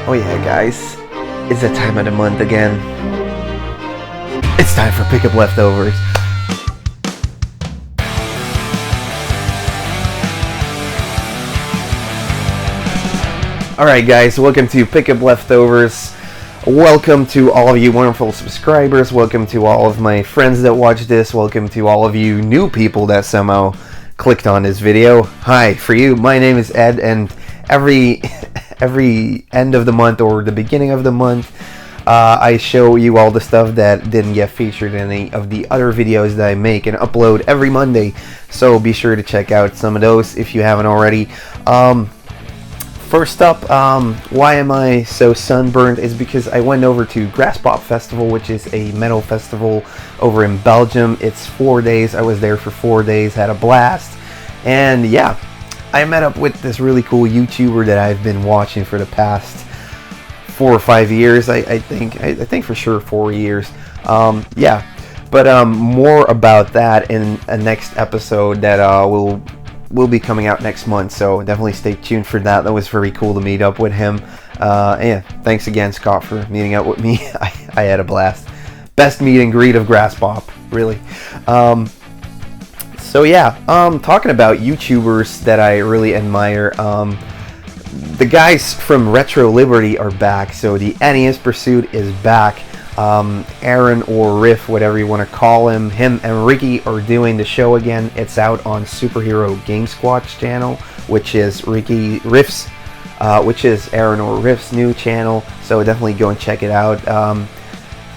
Oh yeah, guys, it's that time of the month again. It's time for Pickup Leftovers. Alright guys, welcome to Pickup Leftovers. Welcome to all of you wonderful subscribers. Welcome to all of my friends that watch this. Welcome to all of you new people that somehow clicked on this video. Hi, for you, my name is Ed, and every end of the month or the beginning of the month, I show you all the stuff that didn't get featured in any of the other videos that I make and upload every Monday. So be sure to check out some of those if you haven't already. First up, why am I so sunburned is because I went over to Graspop Festival, which is a metal festival over in Belgium. It's 4 days. I was there for 4 days, had a blast, and yeah, I met up with this really cool YouTuber that I've been watching for the past 4 or 5 years. I think for sure 4 years. Yeah, but more about that in a next episode that will be coming out next month. So definitely stay tuned for that. That was very cool to meet up with him. Yeah, thanks again, Scott, for meeting up with me. I had a blast. Best meet and greet of Graspop, really. So yeah, talking about YouTubers that I really admire, the guys from Retro Liberty are back. So the nespursuit is back. Aaron or Riff, whatever you want to call him and Ricky are doing the show again. It's out on Superhero Game Squatch channel, which is Riff's, which is Aaron or Riff's new channel. So definitely go and check it out.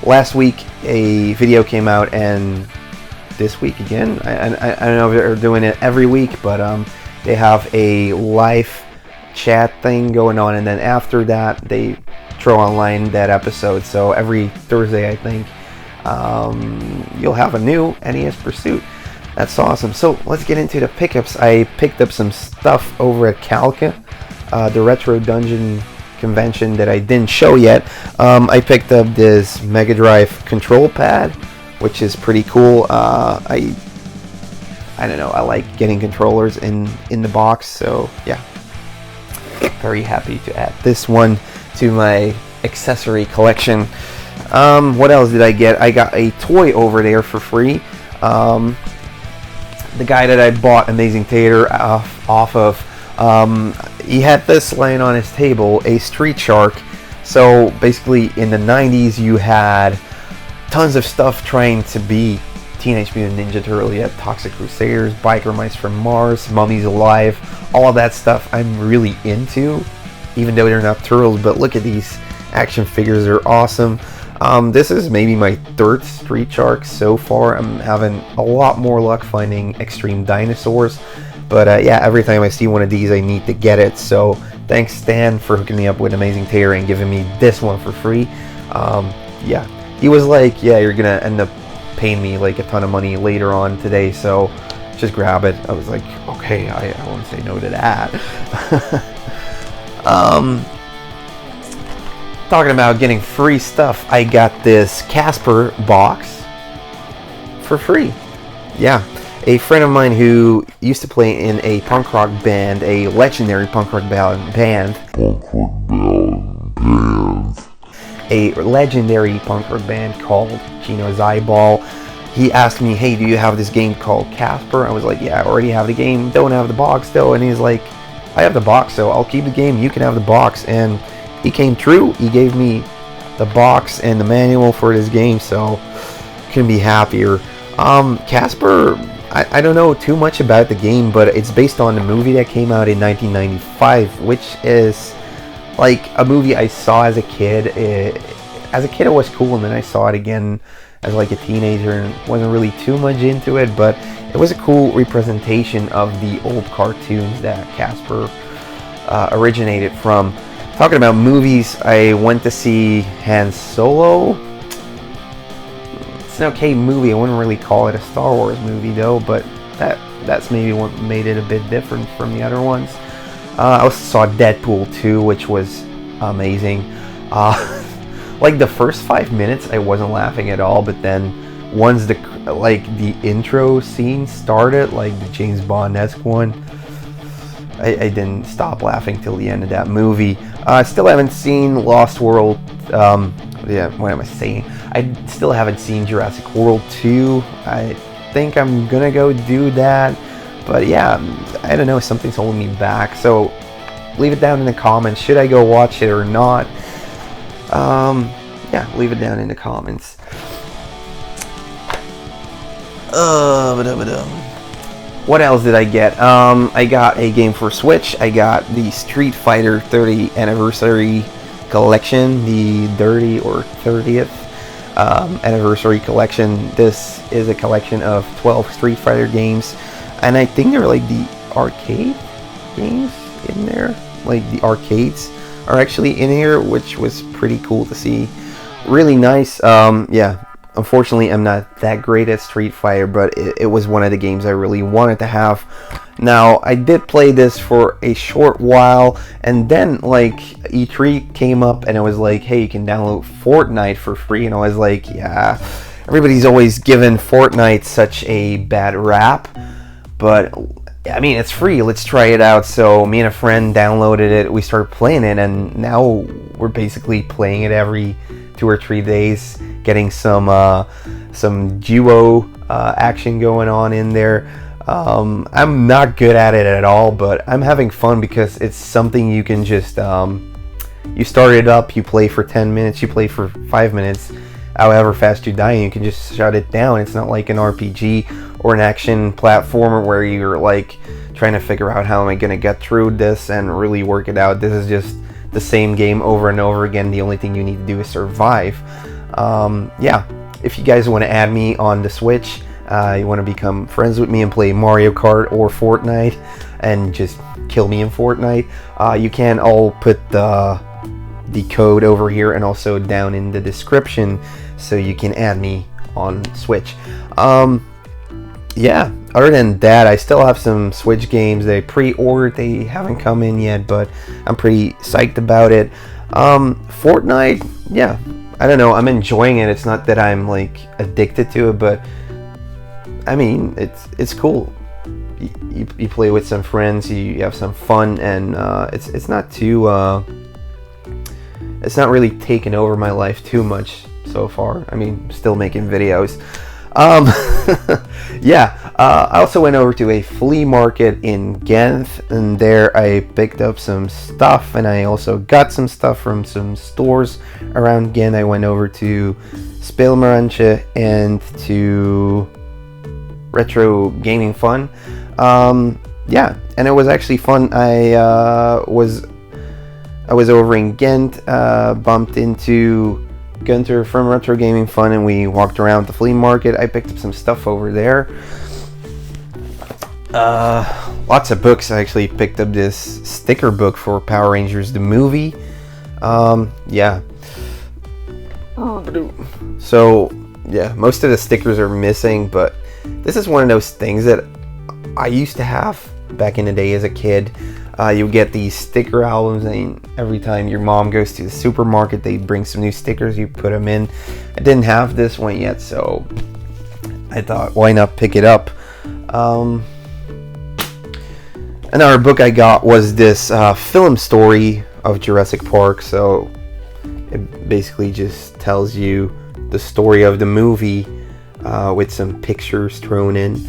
Last week a video came out, and this week again. I don't know if they're doing it every week, but they have a live chat thing going on, and then after that they throw online that episode. So every Thursday, I think, you'll have a new nespursuit. That's awesome. So let's get into the pickups. I picked up some stuff over at Calca, the Retro Dungeon convention that I didn't show yet. I picked up this Mega Drive control pad, which is pretty cool. I don't know, I like getting controllers in the box, so yeah, very happy to add this one to my accessory collection. What else did I get? I got a toy over there for free. The guy that I bought Amazing Tater off of, he had this laying on his table, a Street Shark. So basically in the 90s you had tons of stuff trying to be Teenage Mutant Ninja Turtle. You had Toxic Crusaders, Biker Mice from Mars, Mummies Alive, all of that stuff I'm really into, even though they're not turtles. But look at these action figures, they're awesome. This is maybe my third Street Shark so far. I'm having a lot more luck finding extreme dinosaurs, but yeah, every time I see one of these I need to get it. So thanks Stan for hooking me up with Amazing Tater and giving me this one for free. Yeah, he was like, yeah, you're gonna end up paying me like a ton of money later on today, so just grab it. I was like, okay, I won't say no to that. Talking about getting free stuff, I got this Casper box for free. Yeah, a friend of mine who used to play in a punk rock band, a legendary punk rock band. A legendary punk rock band called Gino's Eyeball. He asked me, hey, do you have this game called Casper? I was like, yeah, I already have the game, don't have the box though. And he's like, I have the box, so I'll keep the game, you can have the box. And he came true. He gave me the box and the manual for this game, so couldn't be happier. Casper, I don't know too much about the game, but it's based on the movie that came out in 1995, which is like a movie I saw as a kid. As a kid it was cool, and then I saw it again as like a teenager and wasn't really too much into it, but it was a cool representation of the old cartoons that Casper originated from. Talking about movies, I went to see Han Solo. It's an okay movie. I wouldn't really call it a Star Wars movie though, but that's maybe what made it a bit different from the other ones. I also saw Deadpool 2, which was amazing. Like the first 5 minutes I wasn't laughing at all, but then once the intro scene started, like the James Bond-esque one, I didn't stop laughing till the end of that movie. I still haven't seen Lost World. Yeah, what am I saying? I still haven't seen Jurassic World 2. I think I'm gonna go do that. But yeah, I don't know, something's holding me back. So leave it down in the comments. Should I go watch it or not? Yeah, leave it down in the comments. What else did I get? I got a game for Switch. I got the Street Fighter 30 Anniversary Collection, the 30th Anniversary Collection. This is a collection of 12 Street Fighter games, and I think they're like the arcade games in there. Like the arcades are actually in here, which was pretty cool to see. Really nice. Yeah. Unfortunately, I'm not that great at Street Fighter, but it was one of the games I really wanted to have. Now, I did play this for a short while, and then, like, E3 came up, and it was like, hey, you can download Fortnite for free, and I was like, yeah, everybody's always given Fortnite such a bad rap, but, I mean, it's free, let's try it out. So, me and a friend downloaded it, we started playing it, and now we're basically playing it every 2 or 3 days, getting some duo action going on in there. I'm not good at it at all, but I'm having fun because it's something you can just you start it up, you play for 10 minutes, you play for 5 minutes, however fast you die, and you can just shut it down. It's not like an RPG or an action platformer where you're like trying to figure out how am I gonna get through this and really work it out. This is just the same game over and over again. The only thing you need to do is survive. Yeah, if you guys want to add me on the Switch, you want to become friends with me and play Mario Kart or Fortnite and just kill me in Fortnite, you can all put the code over here and also down in the description so you can add me on Switch. Yeah, other than that, I still have some Switch games they pre-ordered. They haven't come in yet, but I'm pretty psyched about it. Fortnite, yeah, I don't know, I'm enjoying it. It's not that I'm like addicted to it, but I mean, it's cool. You play with some friends, you have some fun, and it's not too it's not really taken over my life too much so far. I mean, still making videos. Yeah, I also went over to a flea market in Ghent, and there I picked up some stuff, and I also got some stuff from some stores around Ghent. I went over to Speelmarantje and to Retro Gaming Fun. Yeah, and it was actually fun. I was over in Ghent, bumped into Gunter from Retro Gaming Fun, and we walked around the flea market. I picked up some stuff over there. Lots of books. I actually picked up this sticker book for Power Rangers the movie. Yeah. So yeah, most of the stickers are missing, but this is one of those things that I used to have back in the day as a kid. You get these sticker albums, and every time your mom goes to the supermarket, they bring some new stickers, you put them in. I didn't have this one yet, so I thought, why not pick it up? Another book I got was this film story of Jurassic Park, so it basically just tells you the story of the movie with some pictures thrown in.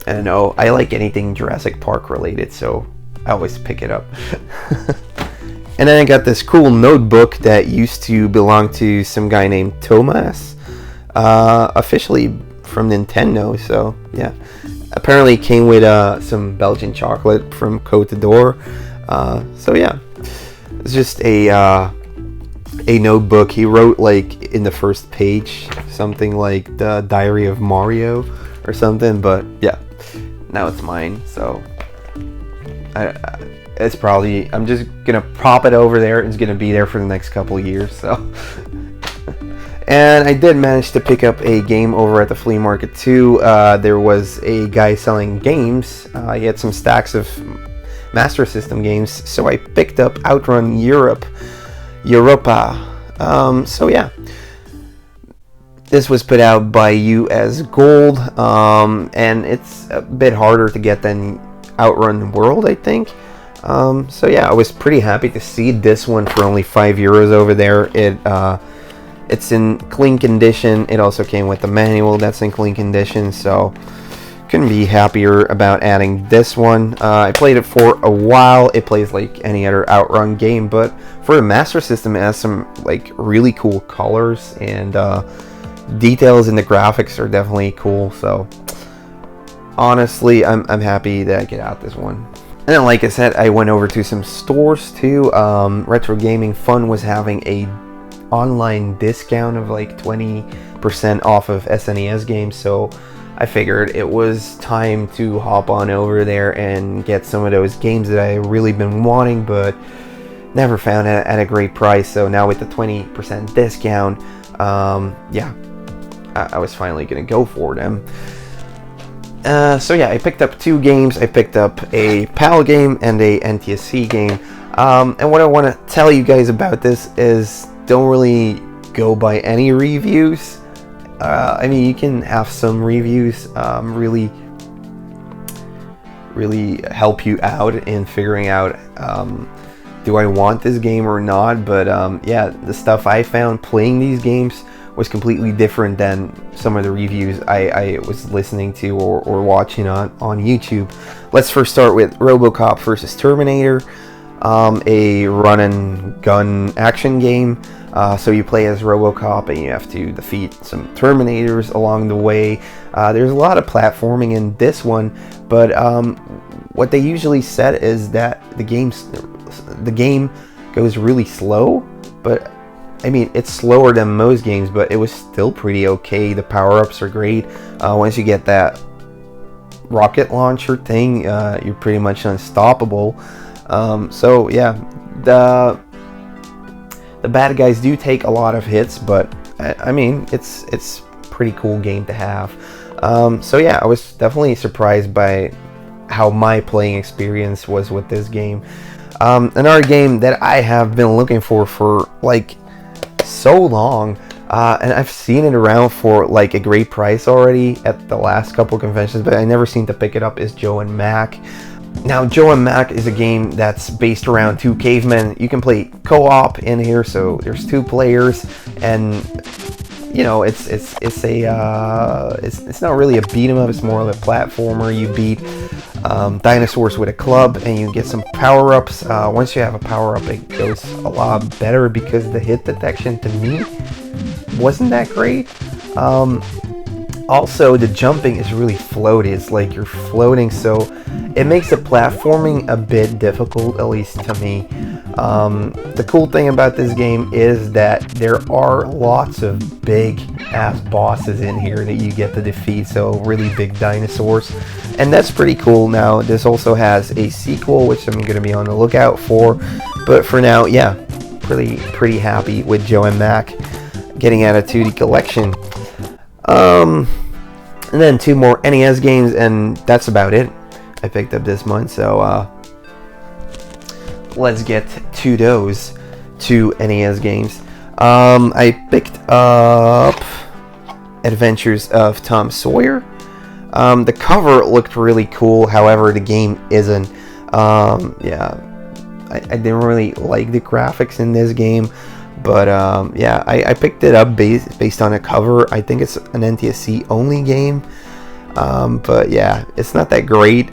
I don't know, I like anything Jurassic Park related, so I always pick it up. And then I got this cool notebook that used to belong to some guy named Toyz, officially from Nintendo, so yeah. Apparently it came with some Belgian chocolate from Côte d'Or. So yeah, it's just a notebook. He wrote like in the first page something like the Diary of Mario or something, but yeah, now it's mine, so it's probably, I'm just gonna prop it over there. It's gonna be there for the next couple of years, so. And I did manage to pick up a game over at the flea market too. There was a guy selling games. He had some stacks of Master System games, so I picked up Outrun Europa. So yeah, this was put out by US Gold, and it's a bit harder to get than Outrun World, I think. So yeah, I was pretty happy to see this one for only €5 over there. It's in clean condition. It also came with the manual that's in clean condition, so couldn't be happier about adding this one. I played it for a while. It plays like any other Outrun game, but for the Master System, it has some like really cool colors, and details in the graphics are definitely cool. So honestly, I'm happy that I get out this one. And then, like I said, I went over to some stores too. Retro Gaming Fun was having a online discount of like 20% off of SNES games, so I figured it was time to hop on over there and get some of those games that I really been wanting but never found at a great price. So now with the 20% discount, yeah, I was finally gonna go for them. So yeah, I picked up 2 games. I picked up a PAL game and a NTSC game. And what I want to tell you guys about this is don't really go by any reviews. I mean, you can have some reviews really help you out in figuring out do I want this game or not. But yeah, the stuff I found playing these games was completely different than some of the reviews I was listening to or watching on YouTube. Let's first start with RoboCop vs. Terminator, a run and gun action game. So you play as RoboCop and you have to defeat some Terminators along the way. There's a lot of platforming in this one, but what they usually said is that the game goes really slow, but I mean, it's slower than most games, but it was still pretty okay. The power-ups are great. Once you get that rocket launcher thing, you're pretty much unstoppable. So yeah, the bad guys do take a lot of hits, but I mean, it's pretty cool game to have. So yeah, I was definitely surprised by how my playing experience was with this game. Another game that I have been looking for like so long, and I've seen it around for like a great price already at the last couple conventions, but I never seem to pick it up, is Joe and Mac. Now, Joe and Mac is a game that's based around 2 cavemen. You can play co-op in here, so there's 2 players, and you know, it's not really a beat 'em up. It's more of a platformer. You beat dinosaurs with a club, and you get some power-ups. Once you have a power-up, it goes a lot better because the hit detection to me wasn't that great. Also, the jumping is really floaty. It's like you're floating, so it makes the platforming a bit difficult, at least to me. The cool thing about this game is that there are lots of big ass bosses in here that you get to defeat, so really big dinosaurs, and that's pretty cool. Now, this also has a sequel, which I'm going to be on the lookout for, but for now, yeah, pretty happy with Joe and Mac getting out of 2D collection. And then 2 more NES games, and that's about it I picked up this month. So let's get to those 2 NES games. I picked up Adventures of Tom Sawyer. The cover looked really cool, however the game isn't. Yeah, I didn't really like the graphics in this game, but yeah, I picked it up based on a cover. I think it's an NTSC only game, but yeah, it's not that great.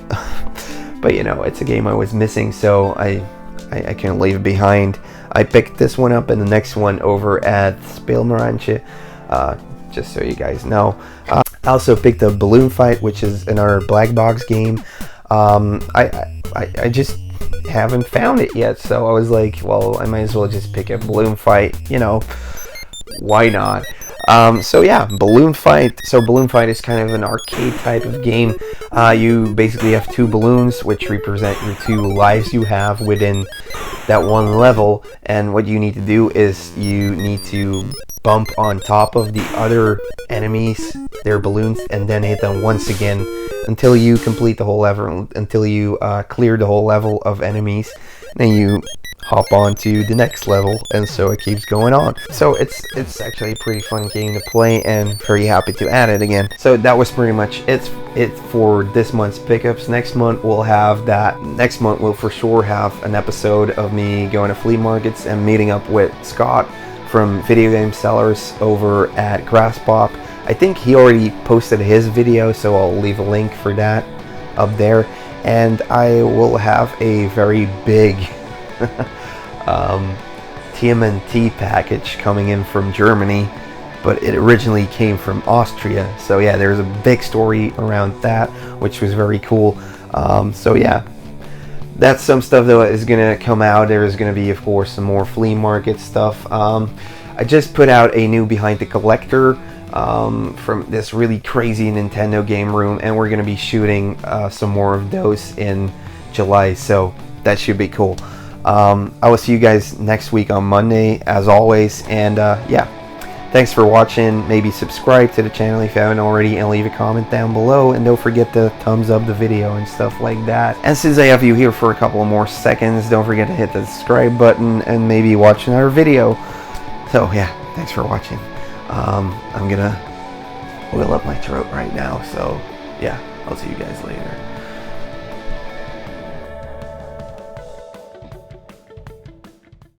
But you know, it's a game I was missing, so I can't leave it behind. I picked this one up and the next one over at Speelmarantje, just so you guys know. I also picked up Balloon Fight, which is another black box game. I just haven't found it yet, so I was like, well, I might as well just pick up Balloon Fight, you know, why not? So yeah, Balloon Fight. So Balloon Fight is kind of an arcade type of game. You basically have 2 balloons which represent your 2 lives you have within that one level, and what you need to do is you need to bump on top of the other enemies, their balloons, and then hit them once again until you complete the whole level, until you clear the whole level of enemies. Then you hop on to the next level, and so it keeps going on. So it's actually a pretty fun game to play, and very happy to add it again. So that was pretty much it for this month's pickups. Next month we'll for sure have an episode of me going to flea markets and meeting up with Scott from Video Game Sellers over at Grasspop. I think he already posted his video, so I'll leave a link for that up there. And I will have a very big TMNT package coming in from Germany, but it originally came from Austria. So yeah, there's a big story around that, which was very cool. So yeah, that's some stuff that is gonna come out. There's gonna be, of course, some more flea market stuff. I just put out a new Behind the Collector from this really crazy Nintendo game room, and we're gonna be shooting some more of those in July, so that should be cool. I will see you guys next week on Monday, as always, and yeah, thanks for watching. Maybe subscribe to the channel if you haven't already, and leave a comment down below, and don't forget to thumbs up the video and stuff like that. And since I have you here for a couple more seconds, don't forget to hit the subscribe button and maybe watch another video. So yeah, thanks for watching. I'm gonna oil up my throat right now, so yeah, I'll see you guys later.